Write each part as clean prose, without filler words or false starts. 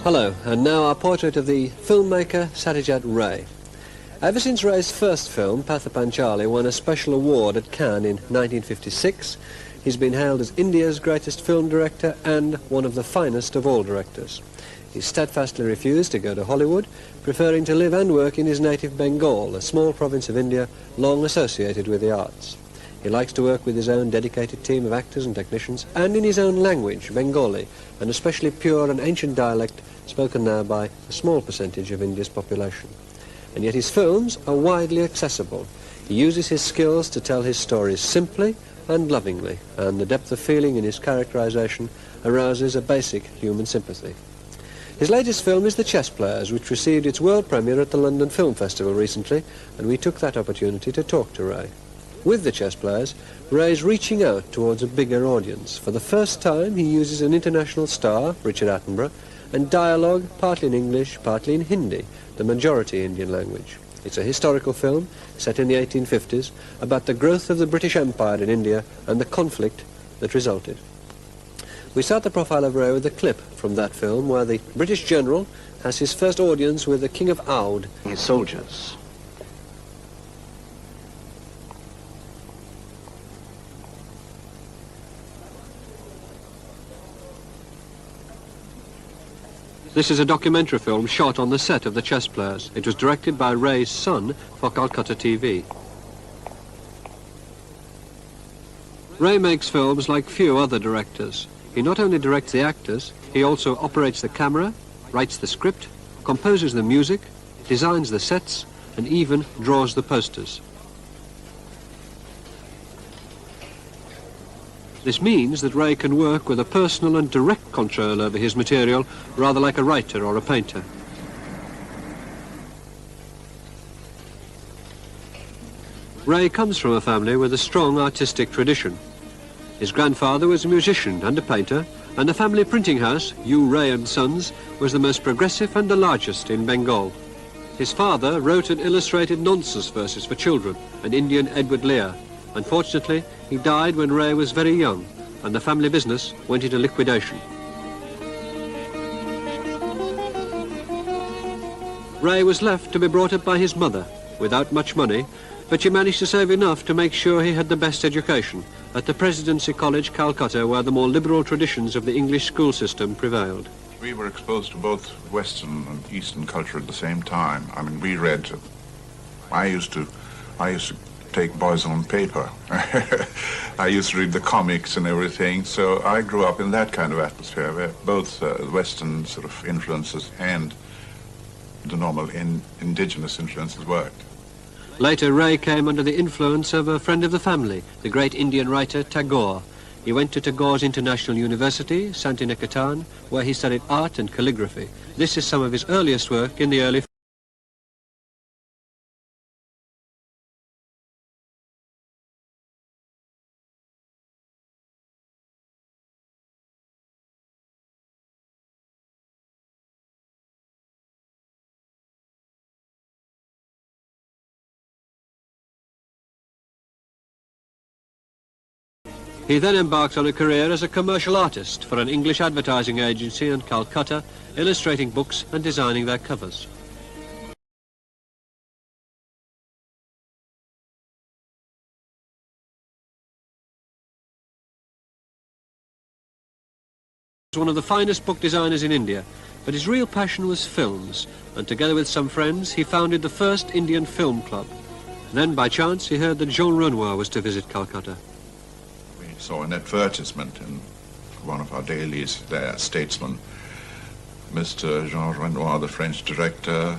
Hello, and now our portrait of the filmmaker Satyajit Ray. Ever since Ray's first film, Patha Panchali, won a special award at Cannes in 1956, he's been hailed as India's greatest film director and one of the finest of all directors. He steadfastly refused to go to Hollywood, preferring to live and work in his native Bengal, a small province of India long associated with the arts. He likes to work with his own dedicated team of actors and technicians, and in his own language, Bengali, an especially pure and ancient dialect spoken now by a small percentage of India's population. And yet his films are widely accessible. He uses his skills to tell his stories simply and lovingly, and the depth of feeling in his characterization arouses a basic human sympathy. His latest film is The Chess Players, which received its world premiere at the London Film Festival recently, and we took that opportunity to talk to Ray. With The Chess Players, Ray's reaching out towards a bigger audience. For the first time, he uses an international star, Richard Attenborough, and dialogue partly in English, partly in Hindi, the majority Indian language. It's a historical film set in the 1850s about the growth of the British Empire in India and the conflict that resulted. We start the profile of Ray with a clip from that film where the British general has his first audience with the King of Oudh. His soldiers. This is a documentary film shot on the set of The Chess Players. It was directed by Ray's son for Calcutta TV. Ray makes films like few other directors. He not only directs the actors, he also operates the camera, writes the script, composes the music, designs the sets, and even draws the posters. This means that Ray can work with a personal and direct control over his material, rather like a writer or a painter. Ray comes from a family with a strong artistic tradition. His grandfather was a musician and a painter, and the family printing house, U. Ray and Sons, was the most progressive and the largest in Bengal. His father wrote and illustrated nonsense verses for children, an Indian Edward Lear. Unfortunately, he died when Ray was very young, and the family business went into liquidation. Ray was left to be brought up by his mother, without much money, but she managed to save enough to make sure he had the best education at the Presidency College, Calcutta, where the more liberal traditions of the English school system prevailed. We were exposed to both Western and Eastern culture at the same time. I mean, we read. I used to take boys on paper. I used to read the comics and everything, so I grew up in that kind of atmosphere where both Western sort of influences and the normal indigenous influences worked. Later, Ray came under the influence of a friend of the family, the great Indian writer Tagore. He went to Tagore's International University, Santiniketan, where he studied art and calligraphy. This is some of his earliest work in the early He then embarked on a career as a commercial artist for an English advertising agency in Calcutta, illustrating books and designing their covers. He was one of the finest book designers in India, but his real passion was films, and together with some friends, he founded the first Indian film club. And then, by chance, he heard that Jean Renoir was to visit Calcutta. Saw an advertisement in one of our dailies there, Statesman. Mr. Jean Renoir, the French director,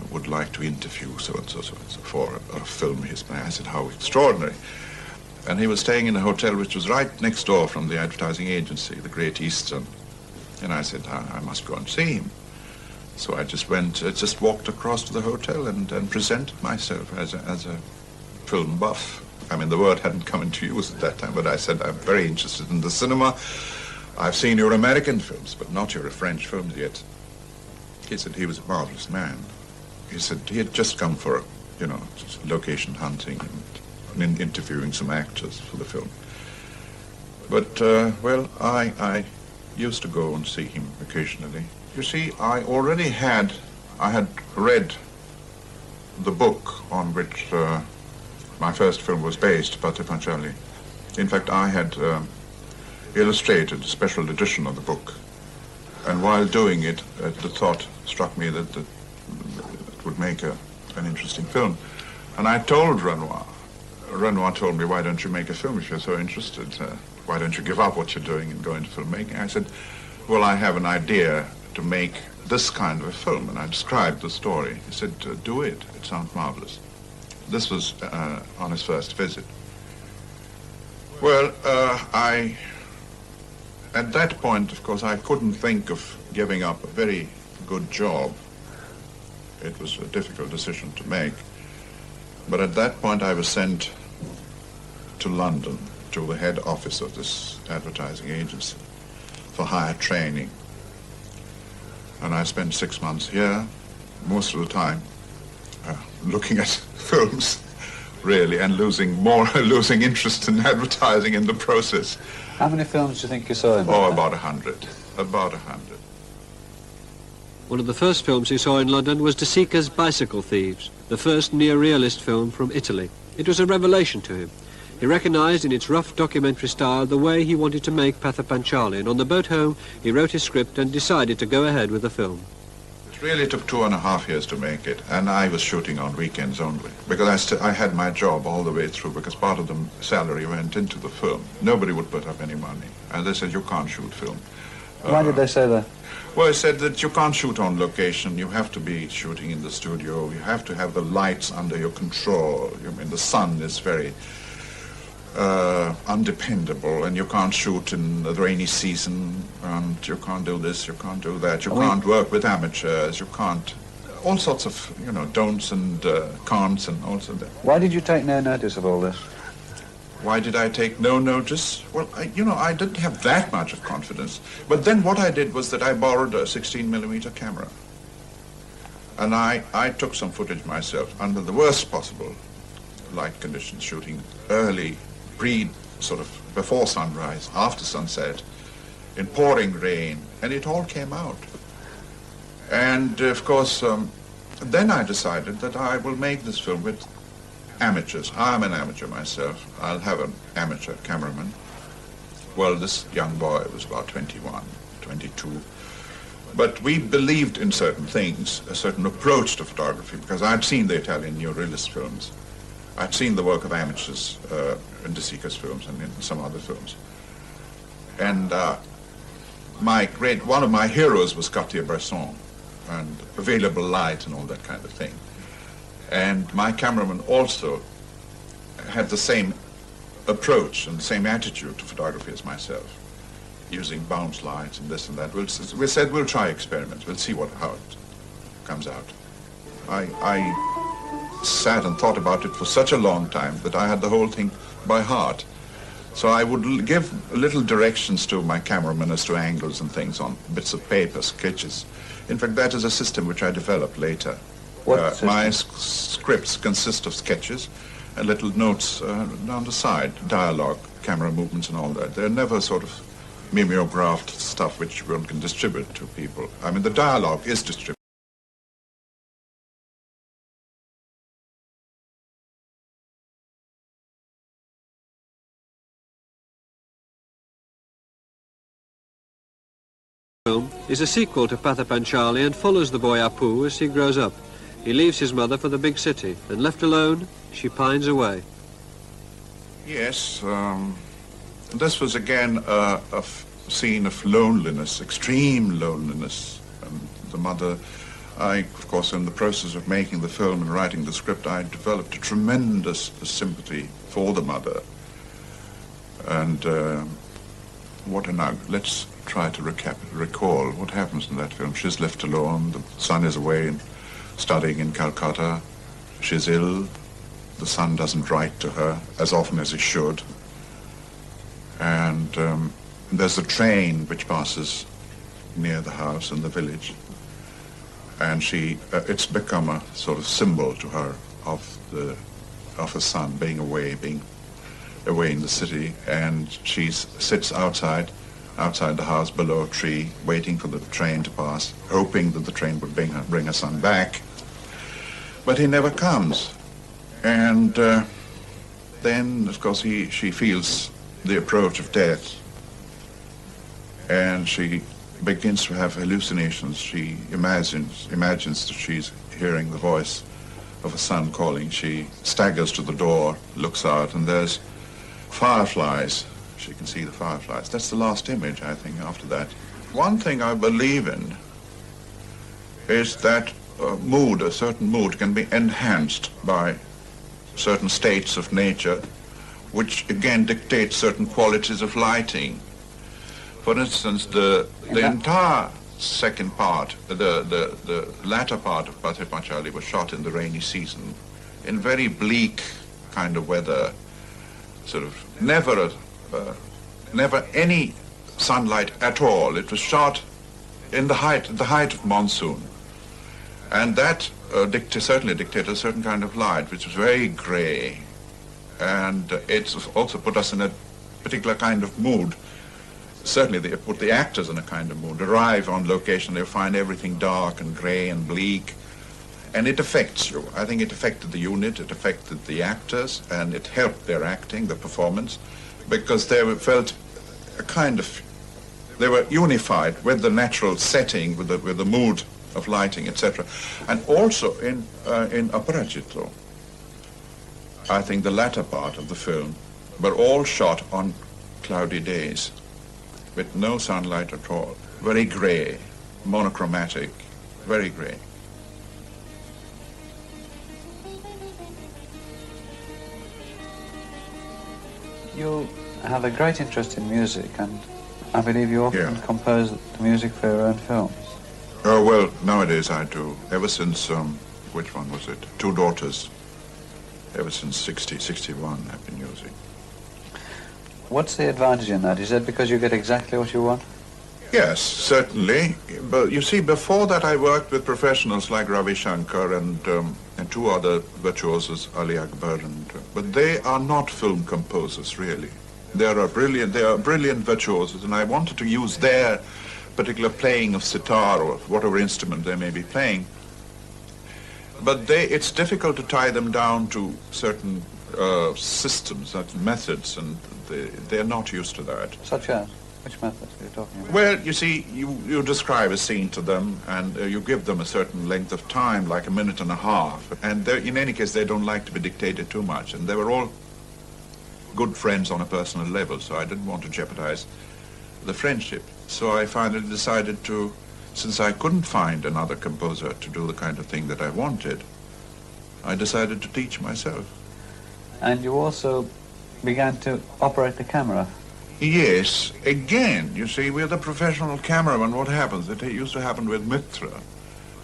would like to interview so-and-so for a film he's made. I said, how extraordinary. And he was staying in a hotel which was right next door from the advertising agency, the Great Eastern. And I said, I must go and see him. So I just walked across to the hotel and presented myself as a film buff. I mean, the word hadn't come into use at that time, but I said, I'm very interested in the cinema. I've seen your American films, but not your French films yet. He said he was a marvelous man. He said he had just come for, just location hunting and interviewing some actors for the film. But, well, I used to go and see him occasionally. You see, I had read the book on which my first film was based, Pathe Panchali. In fact, I had illustrated a special edition of the book. And while doing it, the thought struck me that it would make an interesting film. And I told Renoir. Renoir told me, why don't you make a film if you're so interested? Why don't you give up what you're doing and go into filmmaking? I said, well, I have an idea to make this kind of a film. And I described the story. He said, do it. It sounds marvelous. This was on his first visit. Well, at that point, of course, I couldn't think of giving up a very good job. It was a difficult decision to make. But at that point, I was sent to London, to the head office of this advertising agency for higher training. And I spent 6 months here, most of the time, looking at films, really, and losing interest in advertising in the process. How many films do you think you saw in Oh, about 100. About 100. One of the first films he saw in London was De Sica's Bicycle Thieves, the first near-realist film from Italy. It was a revelation to him. He recognized in its rough documentary style the way he wanted to make Pathe Panchali, and on the boat home he wrote his script and decided to go ahead with the film. It really took 2.5 years to make it, and I was shooting on weekends only, because I had my job all the way through, because part of the salary went into the film. Nobody would put up any money, and they said, you can't shoot film. Why did they say that? Well, they said that you can't shoot on location, you have to be shooting in the studio, you have to have the lights under your control. I mean, the sun is very undependable, and you can't shoot in the rainy season, and you can't do this, you can't do that, you can't work with amateurs, you can't, all sorts of, don'ts and can'ts and all sorts of that. Why did you take no notice of all this? Why did I take no notice? Well, I didn't have that much of confidence. But then what I did was that I borrowed a 16mm camera. And I took some footage myself under the worst possible light conditions, shooting early, sort of before sunrise, after sunset, in pouring rain, and it all came out. And of course, then I decided that I will make this film with amateurs. I'm an amateur myself. I'll have an amateur cameraman. Well, this young boy was about 21, 22. But we believed in certain things, a certain approach to photography, because I'd seen the Italian neorealist films. I'd seen the work of amateurs in De Sica's films and in some other films. And one of my heroes was Cartier-Bresson, and available light and all that kind of thing. And my cameraman also had the same approach and the same attitude to photography as myself, using bounce lights and this and that. We said we'll try experiments, we'll see how it comes out. I sat and thought about it for such a long time that I had the whole thing by heart. So I would give little directions to my cameraman as to angles and things on bits of paper, sketches. In fact, that is a system which I developed later. My scripts consist of sketches and little notes down the side, dialogue, camera movements and all that. They're never sort of mimeographed stuff which one can distribute to people. I mean, the dialogue is distributed. The film is a sequel to Pathe Panchali and follows the boy Apu as he grows up. He leaves his mother for the big city, and left alone, she pines away. Yes, this was again a scene of loneliness, extreme loneliness. And the mother, of course, in the process of making the film and writing the script, I developed a tremendous sympathy for the mother. And let's try to recall what happens in that film. She's left alone, the son is away and studying in Calcutta. She's ill. The son doesn't write to her as often as he should. And there's a train which passes near the house in the village. And it's become a sort of symbol to her of her son being away in the city. And she sits outside outside the house below a tree, waiting for the train to pass, hoping that the train would bring her son back. But he never comes. And then, of course, she feels the approach of death. And she begins to have hallucinations. She imagines that she's hearing the voice of a son calling. She staggers to the door, looks out, and there's fireflies. She can see the fireflies. That's the last image, I think, after that. One thing I believe in is that a certain mood can be enhanced by certain states of nature, which again dictate certain qualities of lighting. For instance, the entire second part, the latter part of Pathe Panchali was shot in the rainy season, in very bleak kind of weather, sort of never any sunlight at all. It was shot in the height of monsoon, and that certainly dictated a certain kind of light, which was very grey, and it also put us in a particular kind of mood. Certainly it put the actors in a kind of mood. Arrive on location, they find everything dark and grey and bleak, and it affects you. I think it affected the unit, it affected the actors, and it helped their acting, the performance, because they felt a kind of, they were unified with the natural setting, with the mood of lighting, etc. And also in Aparajito, I think the latter part of the film were all shot on cloudy days, with no sunlight at all. Very grey, monochromatic, very grey. You have a great interest in music, and I believe you often compose the music for your own films. Oh, well, nowadays I do. Ever since, which one was it? Two Daughters. Ever since 61, I've been using. What's the advantage in that? Is that because you get exactly what you want? Yes, certainly. But you see, before that I worked with professionals like Ravi Shankar and two other virtuosos, Ali Akbar, but they are not film composers, really. They are brilliant virtuosos, and I wanted to use their particular playing of sitar or whatever instrument they may be playing. But it's difficult to tie them down to certain systems, certain methods, and they're not used to that. Such as? Which methods are you talking about? Well, you see, you describe a scene to them, and you give them a certain length of time, like a minute and a half. And in any case, they don't like to be dictated too much. And they were all good friends on a personal level, so I didn't want to jeopardize the friendship. So I finally decided to, since I couldn't find another composer to do the kind of thing that I wanted, I decided to teach myself. And you also began to operate the camera. Yes, again, you see, with a professional cameraman, what happens? It used to happen with Mitra,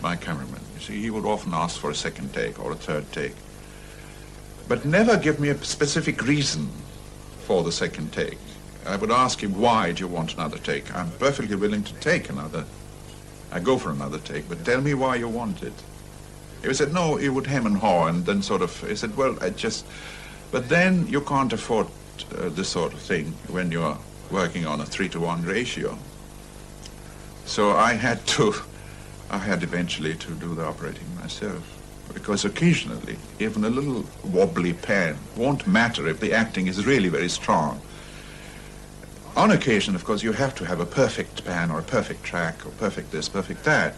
my cameraman. You see, he would often ask for a second take or a third take, but never give me a specific reason for the second take. I would ask him, why do you want another take? I'm perfectly willing to take another. I go for another take, but tell me why you want it. He said, no, he would hem and haw, and then sort of, he said, well, but then you can't afford this sort of thing when you're working on a 3-to-1 ratio. So I had eventually to do the operating myself, because occasionally even a little wobbly pan won't matter if the acting is really very strong. On occasion, of course, you have to have a perfect pan or a perfect track or perfect this, perfect that.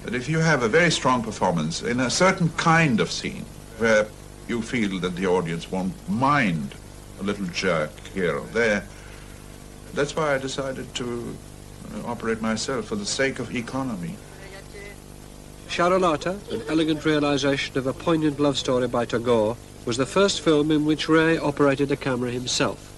But if you have a very strong performance in a certain kind of scene where you feel that the audience won't mind a little jerk here or there, that's why I decided to operate myself for the sake of economy. Charlotta, an elegant realization of a poignant love story by Tagore, was the first film in which Ray operated a camera himself.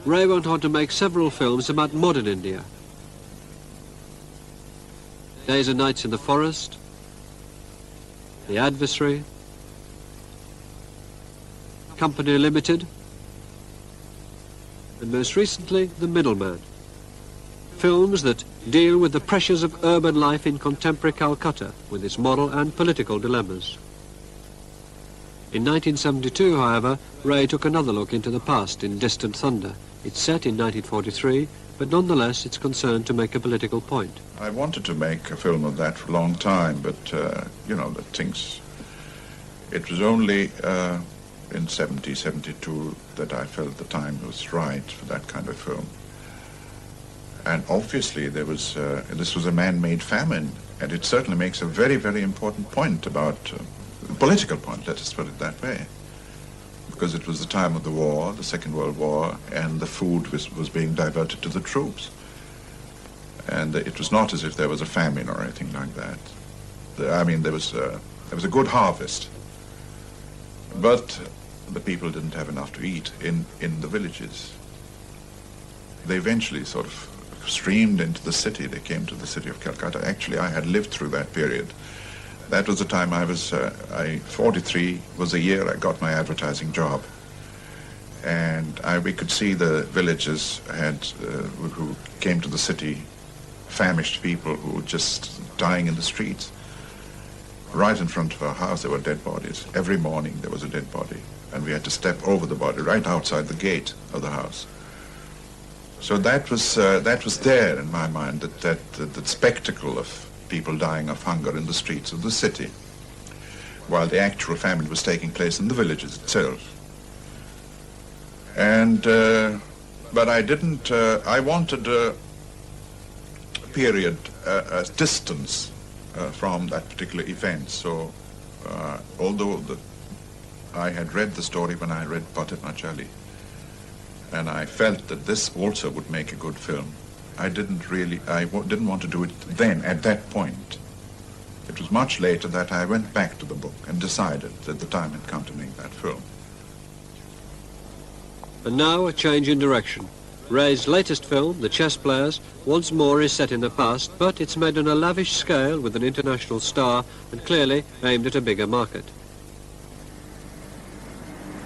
Ray went on to make several films about modern India. Days and Nights in the Forest, The Adversary, Company Limited, and most recently, The Middleman. Films that deal with the pressures of urban life in contemporary Calcutta with its moral and political dilemmas. In 1972, however, Ray took another look into the past in Distant Thunder. It's set in 1943, but nonetheless it's concerned to make a political point. I wanted to make a film of that for a long time, but, you know, the things... It was only in 72 that I felt the time was right for that kind of film. And obviously there was, this was a man-made famine, and it certainly makes a very, very important point about, political point, let us put it that way. Because it was the time of the war, the Second World War, and the food was being diverted to the troops. And it was not as if there was a famine or anything like that. I mean, there was a good harvest. But the people didn't have enough to eat in the villages. They eventually sort of streamed into the city. They came to the city of Calcutta. Actually, I had lived through that period. That was the time I was, 43 was the year I got my advertising job. And we could see the villages who came to the city, famished people who were just dying in the streets. Right in front of our house there were dead bodies. Every morning there was a dead body. And we had to step over the body right outside the gate of the house. So that was there in my mind, that spectacle of people dying of hunger in the streets of the city, while the actual famine was taking place in the villages itself. And, but I didn't, I wanted a period, a distance from that particular event. So, although I had read the story when I read Pathipachali, and I felt that this also would make a good film, I didn't want to do it then, at that point. It was much later that I went back to the book and decided that the time had come to make that film. And now a change in direction. Ray's latest film, The Chess Players, once more is set in the past, but it's made on a lavish scale with an international star and clearly aimed at a bigger market.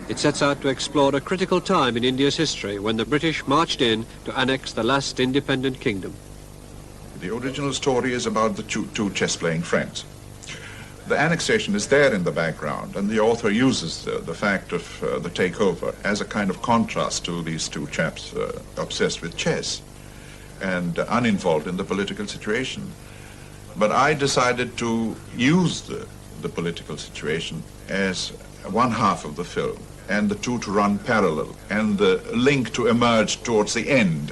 It sets out to explore a critical time in India's history when the British marched in to annex the last independent kingdom. The original story is about the two chess-playing friends. The annexation is there in the background, and the author uses the fact of the takeover as a kind of contrast to these two chaps obsessed with chess and uninvolved in the political situation. But I decided to use the political situation as one half of the film, and the two to run parallel, and the link to emerge towards the end,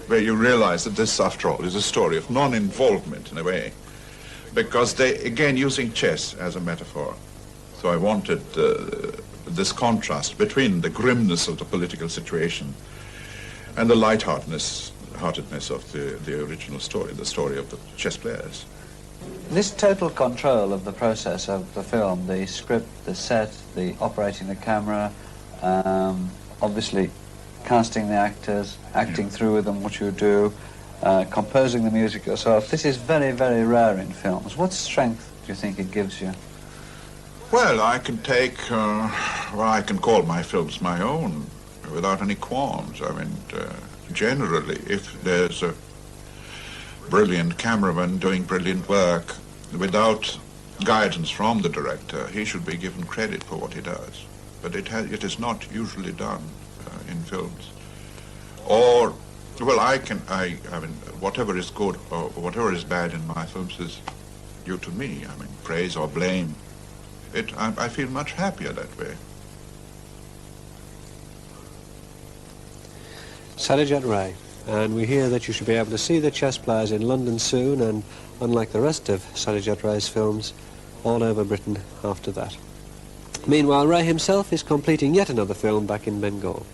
where you realize that this, after all, is a story of non-involvement in a way, because they, again, using chess as a metaphor. So I wanted this contrast between the grimness of the political situation and the lightheartedness of the original story, the story of the chess players. This total control of the process of the film, the script, the set, the operating the camera, obviously casting the actors, acting through with them what you do, composing the music yourself, this is very, very rare in films. What strength do you think it gives you? Well, I can take, I can call my films my own without any qualms. I mean, generally, if there's a brilliant cameraman doing brilliant work, without guidance from the director, he should be given credit for what he does. But it is not usually done in films. Or, well, I mean, whatever is good or whatever is bad in my films is due to me. I mean, praise or blame. I feel much happier that way. Satyajit Ray, and we hear that you should be able to see The Chess Players in London soon, and unlike the rest of Satyajit Ray's films, all over Britain after that. Meanwhile, Ray himself is completing yet another film back in Bengal.